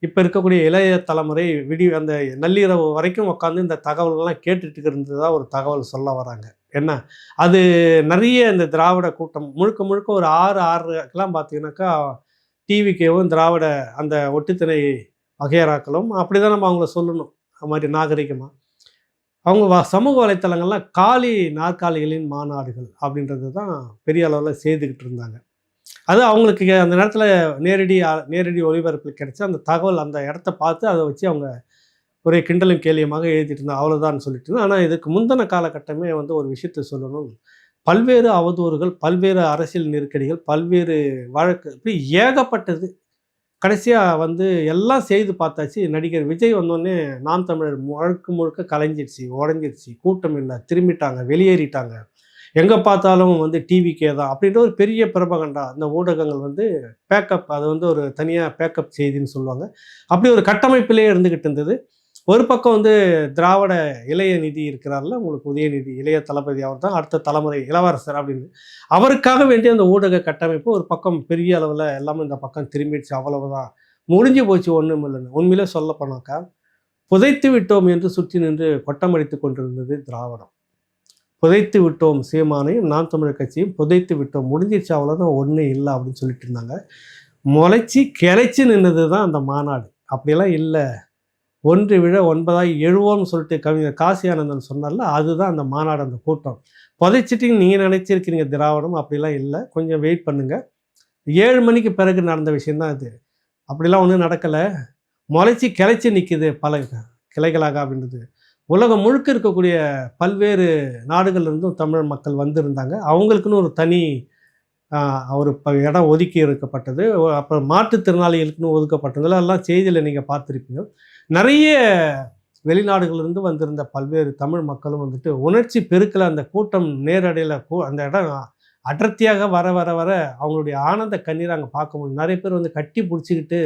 இப்போ இருக்கக்கூடிய இளைய தலைமுறை அந்த நள்ளிரவு வரைக்கும் உட்காந்து இந்த தகவல்கள்லாம் கேட்டுட்டு இருந்ததா ஒரு தகவல் சொல்ல வராங்க. என்ன அது நிறைய இந்த திராவிட கூட்டம் முழுக்க முழுக்க ஒரு 6:30க்கெல்லாம் பார்த்தீங்கன்னாக்கா டிவிகேவும் திராவிட அந்த ஒட்டுத்திணை வகையறாக்களும் அப்படி தான் நம்ம அவங்கள சொல்லணும். அது மாதிரி நாகரிகமாக அவங்க சமூக வலைத்தளங்கள்லாம் காலி நாற்காலிகளின் மாநாடுகள் அப்படின்றது தான் பெரிய அளவில் செய்துக்கிட்டு இருந்தாங்க. அது அவங்களுக்கு அந்த நேரத்தில் நேரடி ஒளிபரப்பில் கிடைச்ச அந்த தகவல் அந்த இடத்த பார்த்து அதை வச்சு அவங்க ஒரே கிண்டலும் கேலியமாக எழுதிட்டு இருந்தாங்க. அவ்வளோதான் சொல்லிட்டு இருந்தேன். ஆனால் இதுக்கு முந்தின காலகட்டமே வந்து ஒரு விஷயத்தை சொல்லணும். பல்வேறு அவதூறுகள், பல்வேறு அரசியல் நெருக்கடிகள், பல்வேறு வழக்கு இப்படி ஏகப்பட்டது. கடைசியாக வந்து எல்லாம் செய்து பார்த்தாச்சு. நடிகர் விஜய் வந்தோடனே நாம் தமிழர் முழுக்க முழுக்க கலைஞ்சிடுச்சு, உடஞ்சிடுச்சு, கூட்டம் இல்லை, திரும்பிட்டாங்க, வெளியேறிட்டாங்க, எங்கே பார்த்தாலும் வந்து டிவிக்கே தான் அப்படின்ற ஒரு பெரிய பிரபகண்டா இந்த ஊடகங்கள் வந்து பேக்கப், அது வந்து ஒரு தனியாக பேக்கப் செய்தின்னு சொல்லுவாங்க. அப்படி ஒரு கட்டமைப்பிலே இருந்துக்கிட்டு இருந்தது. ஒரு பக்கம் வந்து திராவிட இளைய நிதி இருக்கிறார்ல, உங்களுக்கு உதயநிதி இளைய தளபதி, அவர் தான் அடுத்த தலைமுறை இளவரசர் அப்படின்னு அவருக்காக வேண்டிய அந்த ஊடக கட்டமைப்பு ஒரு பக்கம் பெரிய அளவில் எல்லாமே இந்த பக்கம் திரும்பிடுச்சு. அவ்வளவுதான், முடிஞ்சு போச்சு, ஒன்றும் இல்லைன்னு. உண்மையிலே சொல்ல போனாக்கா புதைத்து விட்டோம் என்று சுற்றி நின்று கொட்டமடித்து கொண்டிருந்தது திராவிடம். புதைத்து விட்டோம் சீமானையும் நாம் தமிழர் கட்சியும் புதைத்து விட்டோம், முடிஞ்சிருச்சு, அவ்வளோதான், ஒன்றும் இல்லை அப்படின்னு சொல்லிட்டு இருந்தாங்க. முளைச்சி கிளைச்சி நின்னது தான் அந்த மாநாடு. அப்படியெல்லாம் இல்லை, ஒன்று விழ ஒன்பதாய் எழுவோம்னு சொல்லிட்டு கவிஞர் காசி ஆனந்தன் சொன்னார்ல, அதுதான் அந்த மாநாடு, அந்த கூட்டம். புதைச்சிட்டின்னு நீங்கள் நினைச்சிருக்கிறீங்க திராவிடம், அப்படிலாம் இல்லை, கொஞ்சம் வெயிட் பண்ணுங்கள். 7 மணிக்கு பிறகு நடந்த விஷயந்தான் இது. அப்படிலாம் ஒன்றும் நடக்கலை, முளைச்சி கிளைச்சி நிற்குது பல கிளைகளாக அப்படின்றது. உலகம் முழுக்க இருக்கக்கூடிய பல்வேறு நாடுகள்லேருந்தும் தமிழ் மக்கள் வந்திருந்தாங்க. அவங்களுக்குன்னு ஒரு தனி ஒரு இடம் ஒதுக்கி இருக்கப்பட்டது. அப்புறம் மாற்றுத்திறனாளிகளுக்குன்னு ஒதுக்கப்பட்டதில் எல்லாம் செய்தியில் நீங்கள் பார்த்துருப்பீங்க. நிறைய வெளிநாடுகளிலிருந்து வந்திருந்த பல்வேறு தமிழ் மக்களும் வந்துட்டு உணர்ச்சி பெருக்கில் அந்த கூட்டம் நேரடியில் அந்த இடம் அடர்த்தியாக வர வர வர அவங்களுடைய ஆனந்த கண்ணீரை அங்கே பார்க்க முடியும். நிறைய பேர் வந்து கட்டி பிடிச்சிக்கிட்டு,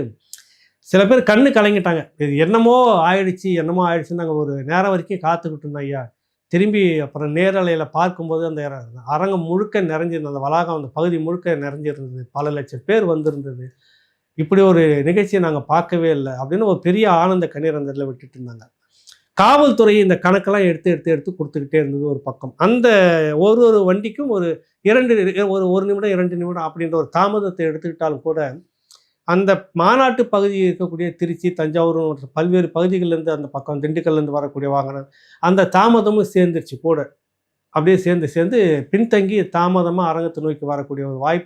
சில பேர் கண்ணு கலங்கிட்டாங்க. இது என்னமோ ஆயிடுச்சுன்னு நாங்கள் ஒரு நேரம் வரைக்கும் காத்துக்கிட்டு இருந்தோம் ஐயா. திரும்பி அப்புறம் நேரலையில் பார்க்கும்போது அந்த அரங்கம் முழுக்க நிறைஞ்சிருந்தது, அந்த வளாகம் அந்த பகுதி முழுக்க நிறைஞ்சிருந்தது, பல லட்சம் பேர் வந்திருந்தது. இப்படி ஒரு நிகழ்ச்சியை நாங்கள் பார்க்கவே இல்லை அப்படின்னு ஒரு பெரிய ஆனந்த கண்ணீர் அந்த இடத்துல விட்டுட்டு இருந்தாங்க. காவல்துறை இந்த கணக்கெல்லாம் எடுத்து கொடுத்துக்கிட்டே இருந்தது ஒரு பக்கம். அந்த ஒரு வண்டிக்கும் ஒரு 1 நிமிடம் 2 நிமிடம் அப்படின்ற ஒரு தாமதத்தை எடுத்துக்கிட்டாலும் கூட அந்த மாநாட்டு பகுதி இருக்கக்கூடிய திருச்சி, தஞ்சாவூர் மற்றும் பல்வேறு பகுதிகளிலேருந்து அந்த பக்கம் திண்டுக்கல்லேருந்து வரக்கூடிய வாகனம் அந்த தாமதமும் சேர்ந்துருச்சு கூட. அப்படியே சேர்ந்து பின்தங்கி தாமதமாக அரங்கத்தை நோக்கி வரக்கூடிய ஒரு வாய்ப்பு